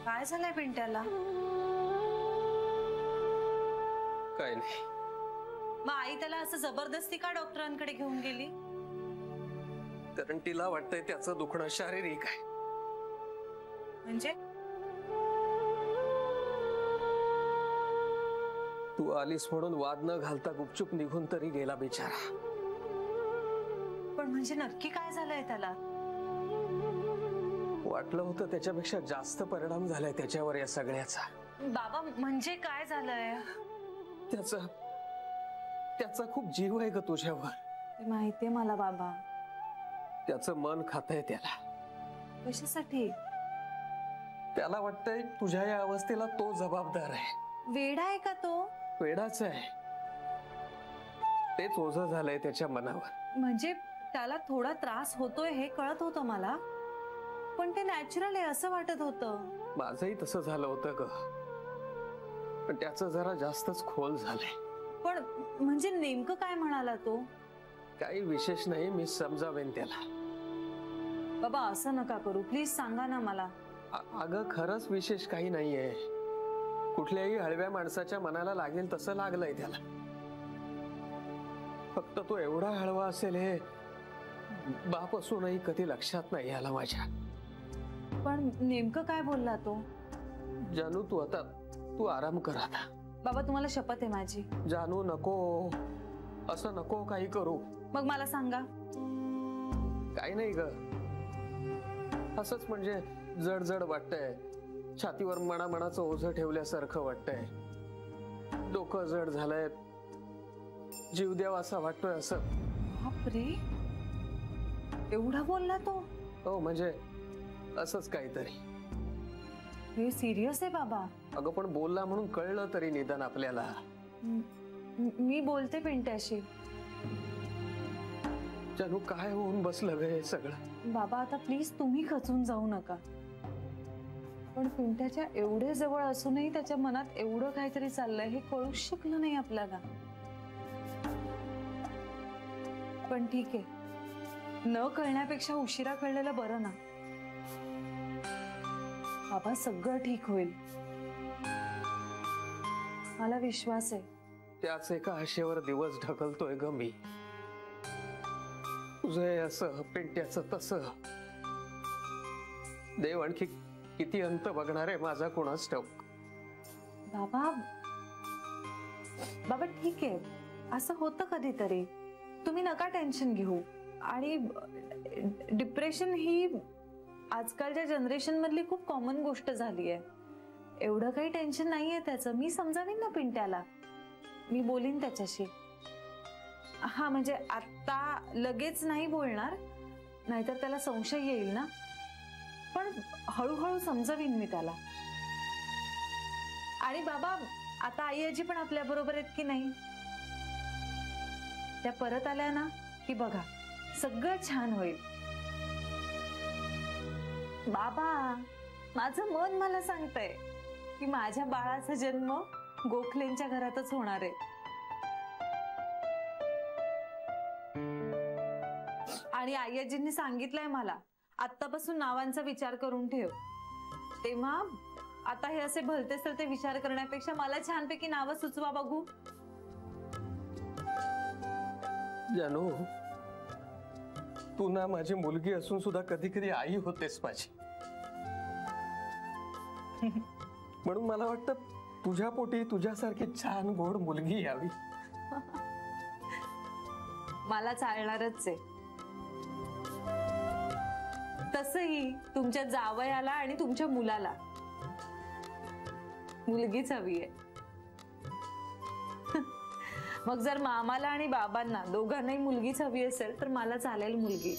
काय झालंय पिंट्याला? काय नाही। मग आई त्याला असं जबरदस्ती का डॉक्टरांकडे घेऊन गेली? कारण तिला वाटतंय त्याचं दुखणं शारीरिक आहे। म्हणजे तू आलीस म्हणून वाद न घालता गुपचूप निघून तरी गेला बिचारा। पण म्हणजे नक्की काय झालंय त्याला? वाटलं होतं त्याच्यापेक्षा जास्त परिणाम झालाय त्याच्यावर या सगळ्याचा। बाबा म्हणजे काय झालंय? त्याचा खूप जीव आहे ग तुझ्यावर। माहितीये मला बाबा। त्याचं मन खातंय त्याला। कशासाठी? त्याला वाटतंय तुझ्या या अवस्थेला तो जबाबदार आहे। वेडा आहे का तो? वेडाच आहे। तेच ओझं झालंय त्याच्या मनावर। म्हणजे त्याला थोडा त्रास होतोय हे कळत होतं मला, पण ते नॅचरल आहे असं वाटत होतं। माझंही तसं झालं होतं ग, पण त्याचं जरा जास्तच खोल झालंय। पण म्हणजे नेमकं काय म्हणाला तो? काही विशेष नाही, मी समजावेन त्याला। बाबा असं नका करू, प्लीज सांगा ना मला। अगं खरंच विशेष काही नाहीये। कुठल्याही हळव्या माणसाच्या मनाला लागेल तसं लागलंय त्याला। फक्त तो एवढा हळवा असेल हे बाप असूनही कधी लक्षात नाही आला माझ्या। पण नेमकं काय बोलला तो? जानू तू आराम कर आता। बाबा तुम्हाला शपथ आहे माझी। जानू नको, असं नको काही करू। मग मला सांगा। काही नाही ग, असंच म्हणजे जड जड वाटतंय। छातीवर मनाचं ओझं ठेवल्यासारखं वाटतंय। डोकं जड झालंय, जीव द्यावा असा वाटतोय असं। बापरे, एवढा बोलला तो? हो म्हणजे असंच काहीतरी। हे सिरियस आहे बाबा? अगं पण बोलला म्हणून कळलं तरी निदान आपल्याला। मी बोलते पिंट्याशी। जानू काय होऊन बसलं ग हे सगळं? बाबा आता प्लीज तुम्ही खचून जाऊ नका, पण पिंट्याच्या एवढे जवळ असूनही त्याच्या मनात एवढं काहीतरी चाललंय हे कळूच शकलं नाही आपल्याला। पण ठीक आहे, न कळण्यापेक्षा उशिरा कळलेलं बरं ना। बाबा सगळं ठीक होईल, मला विश्वास आहे। त्याच एका आशेवर दिवस ढकलतोय ग मी। तुझं असं पिंट्याचं तसं। देव आणखी किती अंत बघणार आहे माझा कोणास ठाऊक। बाबा बाबा ठीक आहे, असं होतं कधीतरी, तुम्ही नका टेन्शन घेऊ। आणि डिप्रेशन ही आजकालच्या जनरेशन मधली खूप कॉमन गोष्ट झाली आहे। एवढं काही टेन्शन नाहीये त्याचं, मी समजावीन ना पिंट्याला, मी बोलीन त्याच्याशी। हा म्हणजे आता लगेच नाही बोलणार, नाहीतर त्याला संशय येईल ना, पण हळूहळू समजावीन मी त्याला। आणि बाबा आता आई आजी पण आपल्या बरोबर आहेत की नाही? त्या परत आल्या ना की बघा सगळं छान होईल। बाबा माझं मन मला सांगतंय की माझ्या बाळाचा जन्म गोखलेंच्या घरातच होणार आहे। आणि आई आजींनी सांगितलंय मला आत्तापासून नावांचा विचार करून ठेव। तेव्हा आता हे असे भलते सलते विचार करण्यापेक्षा मला छानपैकी नावं सुचवा बघू। जानू तू ना माझी मुलगी असून सुद्धा कधी कधी आई होतेस माझी। म्हणून मला वाटतं तुझ्या पोटी तुझ्यासारखी छान गोड मुलगी यावी। मला चालणारच आहे। तसही तुमच्या जावयाला आणि तुमच्या मुलाला मुलगीच हवी आहे। मग जर मामाला आणि बाबांना दोघांनाही मुलगीच हवी असेल तर मला चालेल मुलगी।